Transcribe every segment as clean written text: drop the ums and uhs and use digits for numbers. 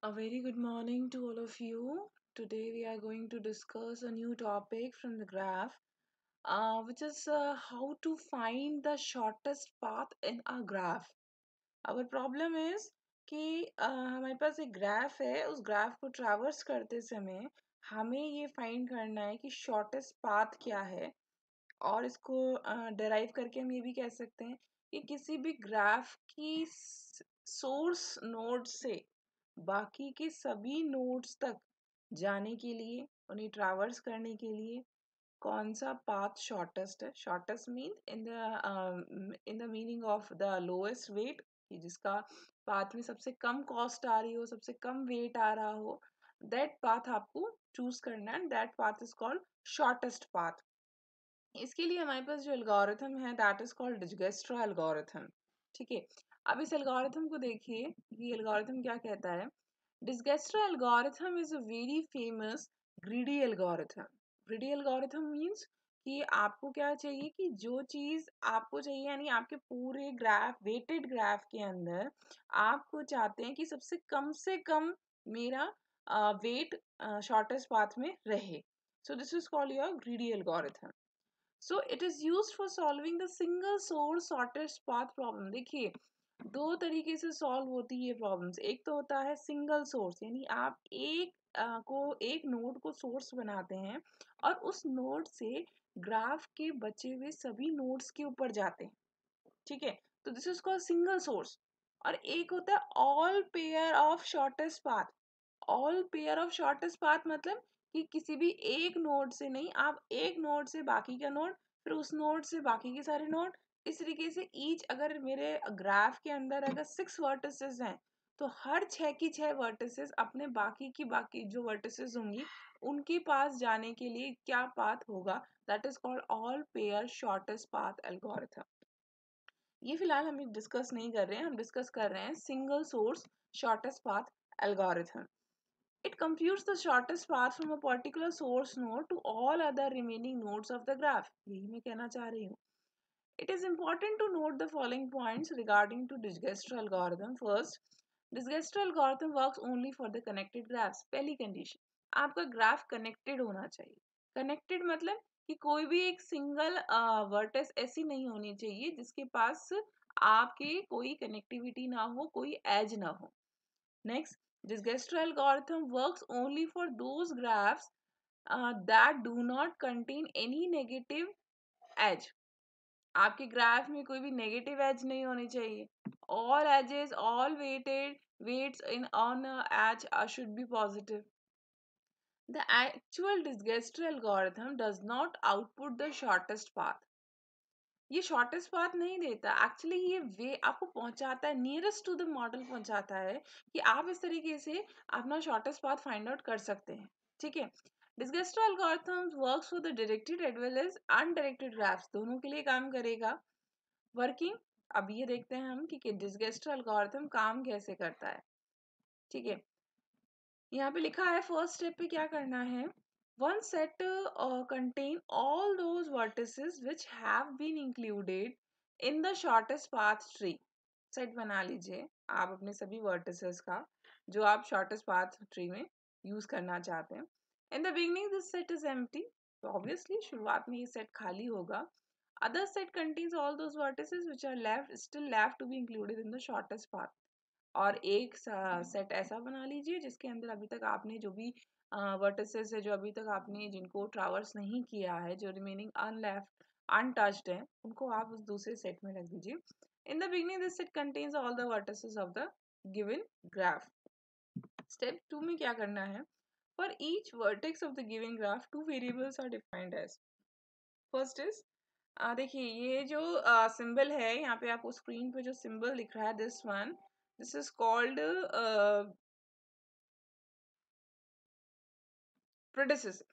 A very good morning to all of you. Today we are going to discuss a new topic from the graph, which is how to find the shortest path in a graph. Our problem is कि हमारे पास एक graph है, उस graph को traverse करते समय हमें ये फाइंड करना है कि शॉर्टेस्ट पाथ क्या है, और इसको डिराइव करके हम ये भी कह सकते हैं कि किसी भी ग्राफ की सोर्स नोड से बाकी के सभी नोड्स तक जाने के लिए, उन्हें ट्रैवर्स करने के लिए कौन सा पाथ शॉर्टेस्ट है. Shortest mean in the meaning of the lowest weight, कि जिसका पाथ में सबसे कम कॉस्ट आ रही हो, सबसे कम वेट आ रहा हो, दैट पाथ आपको चूज करना है. That path is called shortest path. इसके लिए हमारे पास जो एल्गोरिथम है दैट इज कॉल्ड डिजगस्ट्रा एल्गोरिथम. ठीक है, अब इस एल्गोरिथम को देखिए. ये एल्गोरिथम क्या कहता है? Dijkstra algorithm is a very famous greedy algorithm. Greedy algorithm means कि आपको क्या चाहिए, कि जो चीज आपको चाहिए, यानी आपके पूरे ग्राफ, वेटेड ग्राफ के अंदर आपको चाहते हैं कि सबसे कम से कम मेरा वेट शॉर्टेस्ट पाथ में रहे. So this is called your greedy algorithm. So it is used for solving the single source shortest path problem. देखिए, दो तरीके से सॉल्व होती है ये प्रॉब्लम्स. एक तो होता है सिंगल सोर्स, यानी आप एक नोड को सोर्स बनाते हैं और उस नोड से ग्राफ के बचे हुए सभी नोड्स के ऊपर जाते हैं. ठीक है, तो this is called single source. और एक होता है all pair of shortest path. All pair of shortest path मतलब कि किसी भी एक नोड से नहीं, आप एक नोड से बाकी का नोड, फिर उस नोड से बाकी के सारे नोड, इस तरीके से ईच. अगर मेरे ग्राफ के अंदर अगर 6 वर्टिसेस हैं, तो हर 6 की 6 वर्टिसेस अपने बाकी जो वर्टिसेस होंगी उनके पास जाने के लिए क्या पाथ होगा, that is called all pair shortest path algorithm. ये फिलहाल हम डिस्कस नहीं कर रहे हैं, हम डिस्कस कर रहे हैं single source shortest path algorithm. It computes the shortest path from a particular source node to all other remaining nodes of the graph. यही मैं कहना चाह रही हूँ. It is important to note the following points regarding to Dijkstra algorithm. First, Dijkstra algorithm works only for the connected graphs. पहली condition, आपका graph connected होना चाहिए. कनेक्टेड मतलब कि कोई भी एक सिंगल वर्टेक्स ऐसी नहीं होनी चाहिए जिसके पास आपके कोई कनेक्टिविटी ना हो, कोई एज ना हो. Next, Dijkstra algorithm works only for those graphs that do not contain any negative edge. आपके ग्राफ में कोई भी नेगेटिव एज नहीं होनी चाहिए. All edges, all weights in on edge should be positive. The actual Dijkstra algorithm does not output the shortest path. ये shortest path नहीं देता, एक्चुअली ये वे आपको पहुंचाता है, नियरेस्ट टू द मॉडल पहुंचाता है कि आप इस तरीके से अपना शॉर्टेस्ट पाथ फाइंड आउट कर सकते हैं. ठीक है, Dijkstra algorithm works for the directed as well as undirected graphs, दोनों के लिए काम करेगा. वर्किंग, अब ये देखते हैं हम कि डिस्गस्ट्रा एल्गोरिथम काम कैसे करता है. ठीक है, यहाँ पे लिखा है फर्स्ट स्टेप पे क्या करना है. One set contain all those vertices which have been included in the shortest path tree. Set बना लीजिए आप अपने सभी vertices का जो आप shortest path tree में यूज करना चाहते हैं. In the beginning this set is empty, तो obviously शुरुआत में ये सेट खाली होगा. Other set contains all those vertices which are still left to be included in the shortest path. और एक सेट ऐसा बना लीजिए जिसके अंदर अभी तक आपने जो भी वर्टिसेस है, जो अभी तक आपने जिनको ट्रैवर्स नहीं किया है, जो रिमेनिंग अनलेफ्ट अनटच्ड है, उनको आप उस दूसरे सेट में रख दीजिए. In the beginning this set contains all the vertices of the given graph. Step 2 में क्या करना है. For each vertex of the given graph two variables are defined as. First is, देखिए ये जो सिंबल है यहाँ पे आपको स्क्रीन पे जो सिंबल दिख रहा है, this one, this is called predecessor.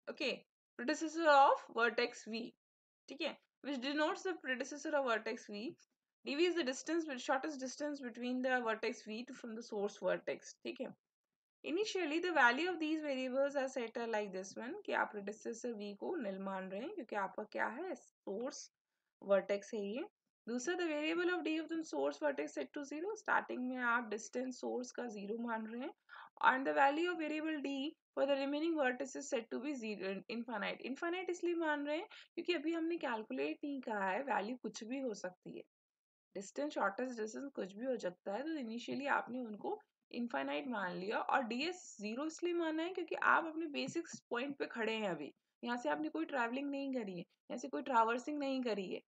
Okay, predecessor of vertex v. ठीक है, which denotes the predecessor of vertex v. dv is the distance, shortest distance between the vertex v from the source vertex. ठीक है, initially the value of these variables are set like this one, कि आप predecessor v को nil मान रहे हैं क्योंकि आपका क्या है, source vertex है ये. दूसरा, the variable of D of the source vertex set to zero, starting में आप डिस्टेंस सोर्स का जीरो मान रहे हैं and the value of variable D for the remaining vertices set to be zero, infinite. Infinite इसलिए मान रहे हैं क्योंकि अभी हमने कैलकुलेट नहीं कहा है, वैल्यू कुछ भी हो सकती है, डिस्टेंस शॉर्टेस्ट डिस्टेंस कुछ भी हो सकता है, तो इनिशियली आपने उनको इनफाइनाइट मान लिया। और डीएस जीरो इसलिए माना है क्योंकि आप अपने बेसिक पॉइंट पे खड़े हैं, अभी यहाँ से आपने कोई ट्रैवलिंग नहीं करी है, यहाँ से कोई ट्रैवर्सिंग नहीं करी है,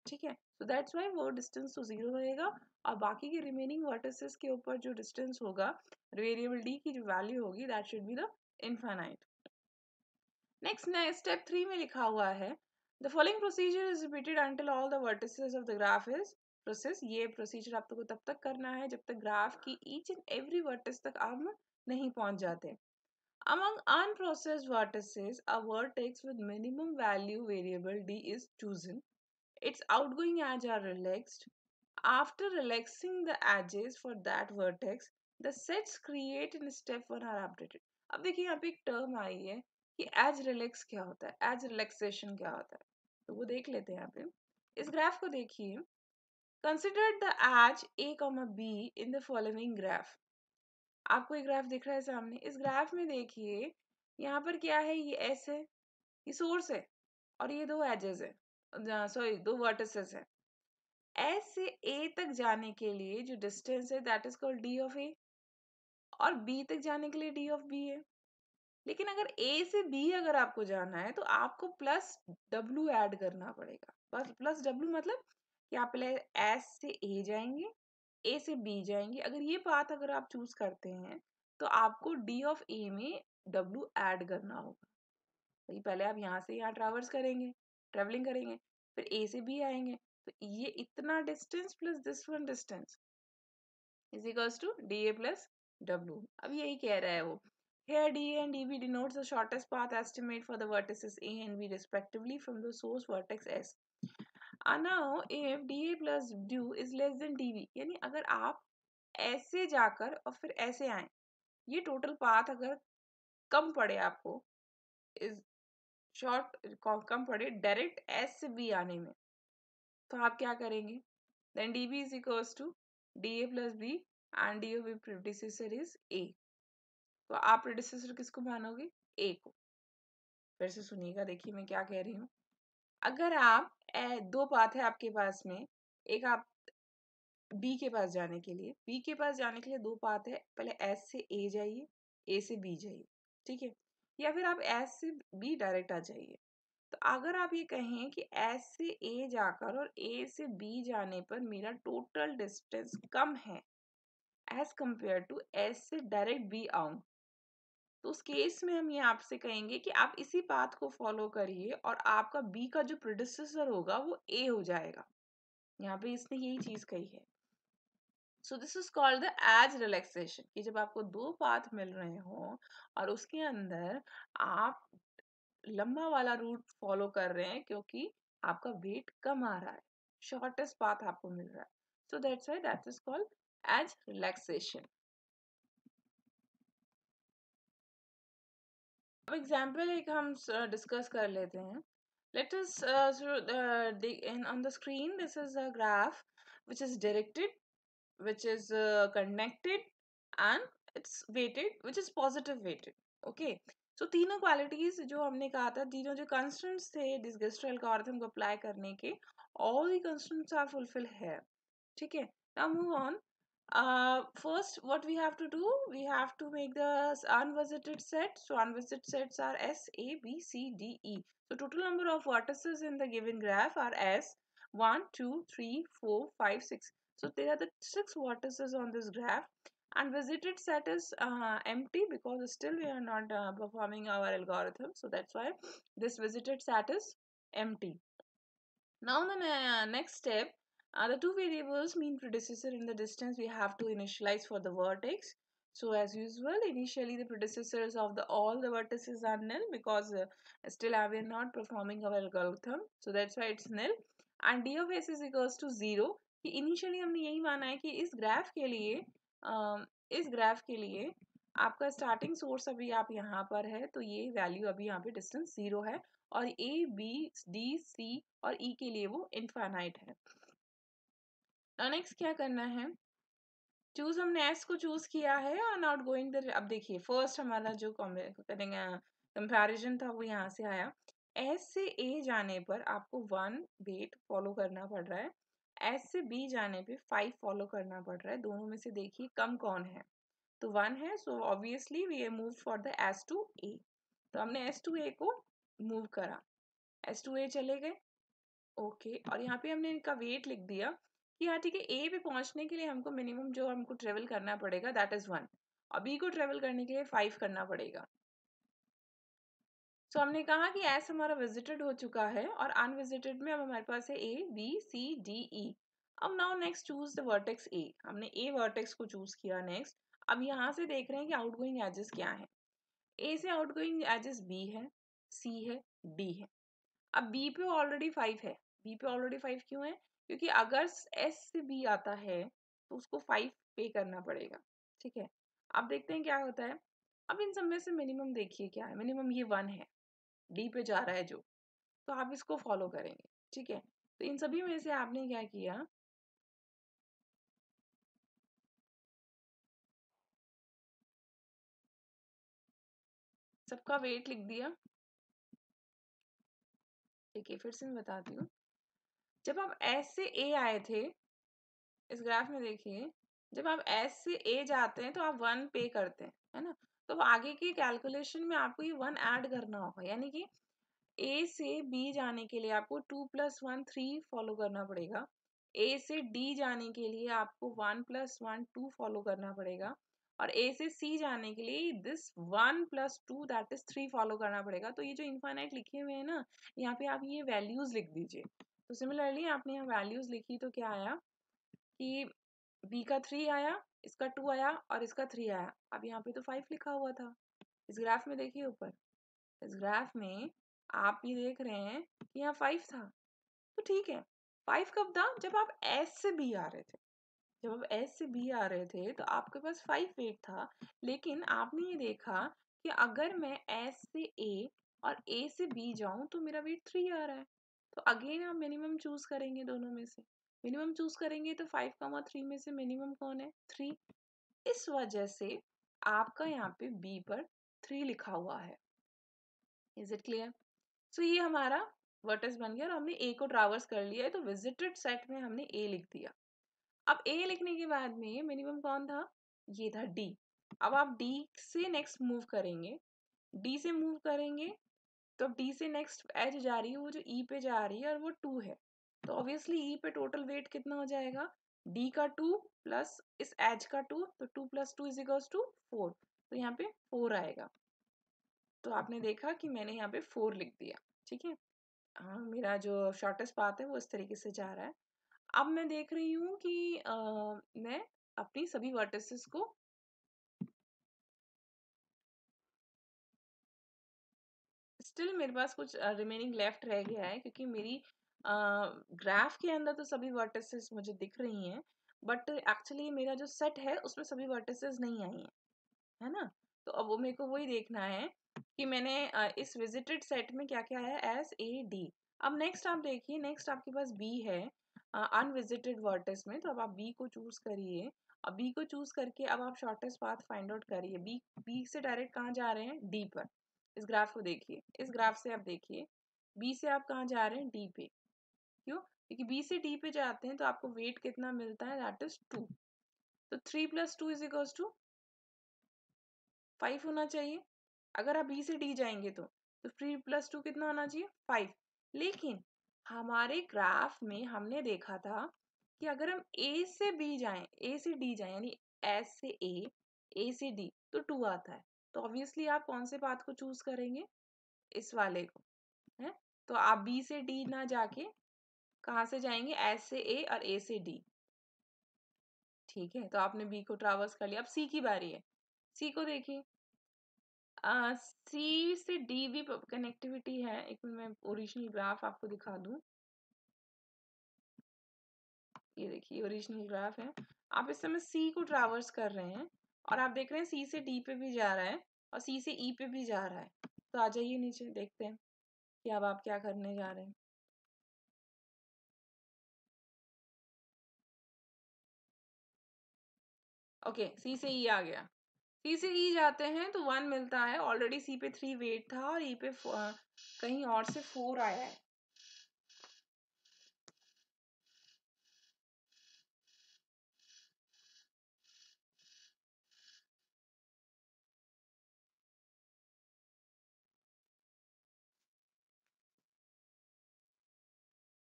ठीक है। सो दैट्स वाई वो डिस्टेंस तो जीरो रहेगा और बाकी के रिमेनिंग वर्टिसेस के ऊपर जो डिस्टेंस होगा, वेरिएबल डी की जो वैल्यू होगी, that should be the infinite. Next step 3 में लिखा हुआ है, the following procedure is repeated until all the vertices of the graph is process. ये प्रोसीजर आपको तब तक करना है जब तक ग्राफ की ईच एंड एवरी वर्टिस तक आप नहीं पहुंच जाते। Among unprocessed vertices, a vertex with minimum value variable d is chosen. Its outgoing edges are relaxed. After relaxing the edges for that vertex, the sets created in step 1 are updated. अब देखिए यहाँ पे एक term आई है कि as relax क्या होता है, एज रिलैक्सेशन क्या होता है, तो वो देख लेते हैं यहाँ पे। इस ग्राफ को देखिए, consider the edge a, b in the following graph. आपको एक ग्राफ दिख रहा है सामने, इस ग्राफ में देखिए यहाँ पर क्या है, ये एस है, ये सोर्स है और ये दो एजेस है, सॉरी दो वर्टिसेस है। एस से ए तक जाने के लिए जो डिस्टेंस है that is called D of A, और बी तक जाने के लिए डी ऑफ बी है। लेकिन अगर ए से बी अगर आपको जाना है तो आपको प्लस डब्ल्यू ऐड करना पड़ेगा। बस प्लस डब्ल्यू मतलब कि आप पहले एस से ए जाएंगे, ए से बी जाएंगे। अगर ये पाथ अगर आप चूज करते हैं तो आपको डी ऑफ ए में डब्ल्यू ऐड करना होगा। तो पहले आप यहाँ से यहाँ ट्रैवर्स करेंगे, ट्रेवलिंग करेंगे, फिर ए से बी आएंगे, तो ये इतना distance plus this one distance is equals to D A plus W. अब यही कह रहा है वो, here DA and DB denotes the shortest path estimate for the vertices A and B respectively from the source vertex S. Now if DA plus DU is less than DB, यानी अगर आप ऐसे जाकर और फिर ऐसे आए, ये टोटल पाथ अगर कम पड़े आपको, इस शॉर्ट कम पड़े डायरेक्ट एस से बी आने में, तो आप क्या करेंगे, then DB is equals to DA plus B and DA with predecessor is A। तो आप प्रेडिसेसर किसको मानोगे, ए को। फिर से सुनिएगा, देखिए मैं क्या कह रही हूँ। अगर आप दो पाथ है आपके पास में, एक आप बी के पास जाने के लिए, बी के पास जाने के लिए दो पाथ है, पहले एस से ए जाइए, ए से बी जाइए, ठीक है, या फिर आप एस से बी डायरेक्ट आ जाइए। तो अगर आप ये कहें कि एस से ए जाकर और ए से बी जाने पर मेरा टोटल डिस्टेंस कम है एज कंपेयर टू एस से डायरेक्ट बी आऊं, तो उस केस में हम ये आपसे कहेंगे कि आप इसी पाथ को फॉलो करिए और आपका बी का जो प्रेडिसेसर होगा वो ए हो जाएगा। यहाँ पे इसने यही चीज कही है। So this is called the age relaxation, कि जब आपको दो पाथ मिल रहे हो और उसके अंदर आप लंबा वाला रूट फॉलो कर रहे हैं क्योंकि आपका वेट कम आ रहा है, शॉर्टेस्ट पाथ आपको मिल रहा है, so that's why that is called age relaxation. अब एग्जाम्पल एक हम डिस्कस कर लेते हैं। Let us on the screen, this is a graph which is directed, which is connected, and it's weighted, which is positive weighted. Okay, so तीनों qualities जो हमने कहा था, तीनों जो constants थे Dijkstrau algorithm को apply करने के, all the constants are fulfilled here. ठीक है, now move on. First, what we have to do, we have to make the unvisited set. So unvisited sets are S, A, B, C, D, E. So total number of vertices in the given graph are S, 1, 2, 3, 4, 5, 6. So there are the 6 vertices on this graph. Unvisited set is empty because still we are not performing our algorithm. So that's why this visited set is empty. Now the next step, the two variables mean predecessor in the distance we have to initialize for the vertex. So as usual, initially the predecessors of all the vertices are nil because still we are not performing our algorithm. So that's why it's nil. And d of s is equals to 0. कि initially हमने यही माना है कि इस graph के लिए आपका स्टार्टिंग सोर्स अभी आप यहाँ पर है, तो ये वैल्यू अभी यहाँ पे डिस्टेंस 0 है और ए बी डी सी और ई के लिए वो इनफाइनाइट है। नेक्स्ट क्या करना है, चूज, हमने एस को चूज किया है और नॉट गोइंग द, अब देखिए फर्स्ट हमारा जो करेंगे कंपैरिजन था वो यहाँ से आया। एस से ए जाने पर आपको 1 वेट फॉलो करना पड़ रहा है, एस से बी जाने पे 5 फॉलो करना पड़ रहा है। दोनों में से देखिए कम कौन है, तो 1 है, so obviously we move for the S to A. तो हमने एस टू ए को मूव करा, एस टू ए चले गए, ओके। और यहाँ पे हमने इनका वेट लिख दिया कि हाँ ठीक है, ए पे पहुंचने के लिए हमको मिनिमम जो हमको ट्रेवल करना पड़ेगा दैट इज 1, और बी को ट्रेवल करने के लिए 5 करना पड़ेगा। सो हमने कहा कि एस हमारा विजिटेड हो चुका है और अनविजिटेड में अब हमारे पास है A B C D E. अब now next choose the vertex A, हमने ए वर्टेक्स को चूज किया नेक्स्ट। अब यहाँ से देख रहे हैं कि आउटगोइंग एजेस क्या है, ए से आउटगोइंग एजेस बी है, सी है, डी है। अब बी पे ऑलरेडी 5 है, बी पे ऑलरेडी 5 क्यों है, क्योंकि अगर एस से बी आता है तो उसको 5 पे करना पड़ेगा, ठीक है। अब देखते हैं क्या होता है। अब इन सब में से मिनिमम देखिए क्या है, मिनिमम ये 1 है, डी पे जा रहा है जो, तो आप इसको फॉलो करेंगे, ठीक है। तो इन सभी में से आपने क्या किया, सबका वेट लिख दिया, ठीक है। फिर से मैं बताती हूँ, जब आप एस से ए आए थे, इस ग्राफ में देखिए, जब आप एस से ए जाते हैं तो आप 1 पे करते हैं, है ना। तो आगे की कैलकुलेशन में आपको ये 1 ऐड करना होगा, यानी कि ए से बी जाने के लिए आपको 2 + 1 3 फॉलो करना पड़ेगा, ए से डी जाने के लिए आपको 1 + 1 2 फॉलो करना पड़ेगा, और ए से सी जाने के लिए दिस 1 + 2 दैट इज 3 फॉलो करना पड़ेगा। तो ये जो इनफाइनाइट लिखे हुए हैं ना, यहाँ पे आप ये वैल्यूज लिख दीजिए। तो सिमिलरली आपने यहाँ वैल्यूज लिखी तो क्या आया कि बी का 3 आया, इसका 2 आया और इसका 3 आया। अब यहाँ पे तो 5 लिखा हुआ था, इस ग्राफ में देखिए ऊपर, इस ग्राफ में आप ये देख रहे हैं कि यहाँ 5 था, तो ठीक है। 5 कब था, जब आप एस से बी आ रहे थे, जब आप एस से बी आ रहे थे तो आपके पास 5 वेट था। लेकिन आपने ये देखा कि अगर मैं एस से ए और ए से बी जाऊं तो मेरा वेट 3 आ रहा है। तो अगेन आप मिनिमम चूज करेंगे, दोनों में से मिनिमम चूज करेंगे, तो 5, 3 में से मिनिमम कौन है, 3। इस वजह से आपका यहाँ पे बी पर 3 लिखा हुआ है। Is it clear. सो ये हमारा वर्टेक्स बन गया और हमने ए को ट्रावर्स कर लिया है, तो विजिटेड सेट में हमने ए लिख दिया। अब ए लिखने के बाद में मिनिमम कौन था, ये था डी। अब आप डी से नेक्स्ट मूव करेंगे, डी से मूव करेंगे तो डी से नेक्स्ट एज जा रही है वो जो ई पे जा रही है और वो 2 है, तो ऑब्वियसली ई पे टोटल वेट कितना हो जाएगा, डी का 2 प्लस इस एज का 2, तो 2 + 2 = 4, तो यहाँ पे 4 आएगा। तो आपने देखा कि मैंने यहाँ पे 4 लिख दिया, ठीक है। हाँ, मेरा जो शॉर्टेस्ट पाथ है वो इस तरीके से जा रहा है। अब मैं देख रही हूँ कि मैं अपनी सभी वर्टिसेस को, स्टिल मेरे पास कुछ रिमेनिंग लेफ्ट रह गया है, क्योंकि मेरी ग्राफ के अंदर तो सभी वर्टिसेस मुझे दिख रही हैं, बट एक्चुअली मेरा जो सेट है उसमें सभी वर्टिसेस नहीं आई हैं, है ना। तो अब वो मेरे को वही देखना है कि मैंने इस विजिटेड सेट में क्या क्या है एस ए डी। अब नेक्स्ट आप देखिए, नेक्स्ट आपके पास बी है अनविजिटेड वर्टेक्स में, तो अब आप बी को चूज करिए। अब बी को चूज करके अब आप शॉर्टेस्ट पाथ फाइंड आउट करिए। बी बी से डायरेक्ट कहाँ जा रहे हैं, डी पर। इस ग्राफ को देखिए, इस ग्राफ से आप देखिए बी से आप कहाँ जा रहे हैं, डी पे। क्यों, क्योंकि बी से डी पे जाते हैं तो आपको वेट कितना मिलता है, दैट इज 2। तो 3 + 2 = 5 होना चाहिए। अगर आप बी से डी जाएंगे तो 3 + 2 कितना होना चाहिए, 5। लेकिन हमारे ग्राफ में हमने देखा था कि अगर हम ए से बी जाएं, ए से डी जाएं, यानी एस से ए से डी, तो 2 आता है। तो ऑब्वियसली आप कौन से पाथ को चूज करेंगे, इस वाले को, है। तो आप बी से डी ना जाके कहाँ से जाएंगे, एस से ए और ए से डी, ठीक है। तो आपने बी को ट्रावर्स कर लिया। अब सी की बारी है, सी को देखिए। सी से डी भी कनेक्टिविटी है, एक मिनट मैं ओरिजिनल ग्राफ आपको दिखा दूं। ये देखिए ओरिजिनल ग्राफ है, आप इस समय सी को ट्रावर्स कर रहे हैं और आप देख रहे हैं सी से डी पे भी जा रहा है और सी से ई पे भी जा रहा है। तो आ जाइए नीचे, देखते हैं कि अब आप क्या करने जा रहे हैं। ओके, सी से ई आ गया। सी से ई जाते हैं तो 1 मिलता है, ऑलरेडी सी पे 3 वेट था और ई पे कहीं और से 4 आया है।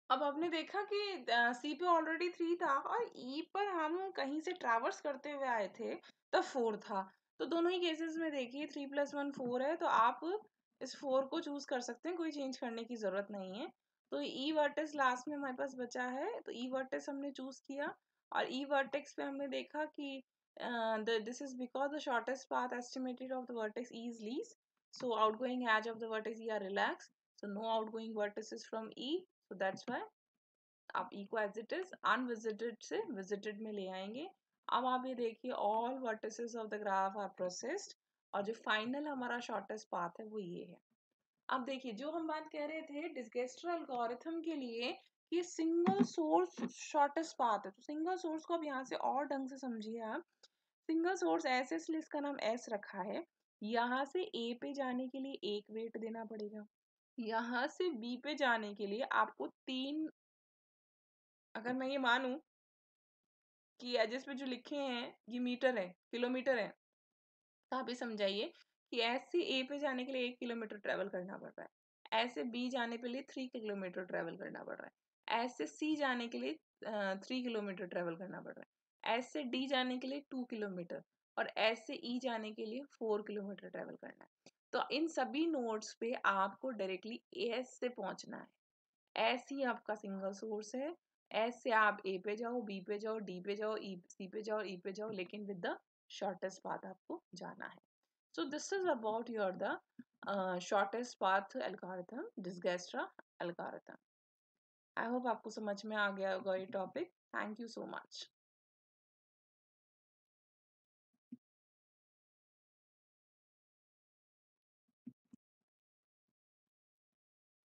अब आपने देखा कि सी पे ऑलरेडी 3 था और ई पर हम कहीं से ट्रैवर्स करते हुए आए थे, तब 4 था। तो दोनों ही केसेस में देखिए 3 + 1 4 है, तो आप इस 4 को चूज कर सकते हैं, कोई चेंज करने की जरूरत नहीं है। तो ई वर्टेक्स लास्ट में हमारे पास बचा है, तो ई वर्टेक्स हमने चूज किया और ई वर्टेक्स पे हमने देखा कि this is because the shortest path estimated of the vertex E is least, so outgoing edge of the vertex E are relaxed, so no outgoing vertices from E, so that's why आप E को as it is unvisited से visited में ले आएंगे। अब आप ये देखिए all vertices of the graph are processed और जो final हमारा shortest path है वो ये है। अब देखिए जो हम बात कह रहे थे डिस्गेस्टर एल्गोरिथम के लिए कि सिंगल सोर्स शॉर्टेस्ट पाथ है, तो सिंगल सोर्स को अब यहाँ से और ढंग से समझिए आप। सिंगल सोर्स ऐसे इसलिए इसका नाम एस रखा है, यहाँ से ए पे जाने के लिए एक वेट देना पड़ेगा, यहाँ से बी पे जाने के लिए आपको 3, अगर मैं ये मानूं कि एजेस पे जो लिखे हैं ये मीटर है, किलोमीटर है, तो आप ये समझाइए कि ऐसे ए पे जाने के लिए 1 किलोमीटर ट्रेवल करना पड़ रहा है, ऐसे बी जाने के लिए 3 किलोमीटर ट्रेवल करना पड़ रहा है, ऐसे सी जाने के लिए 3 किलोमीटर ट्रेवल करना पड़ रहा है, ऐसे डी जाने के लिए 2 किलोमीटर और ऐसे ई जाने के लिए 4 किलोमीटर ट्रेवल करना है। तो इन सभी नोड्स पे आपको डायरेक्टली एस से पहुंचना है। एस ही आपका सिंगल सोर्स है। एस से आप ए पे जाओ, बी पे जाओ, डी पे जाओ, ई सी पे जाओ, ई पे जाओ, लेकिन विद द शॉर्टेस्ट पाथ आपको जाना है। So this is about your the shortest path algorithm, Disgestra algorithm. I hope आपको समझ में आ गया होगा ये topic. Thank you so much.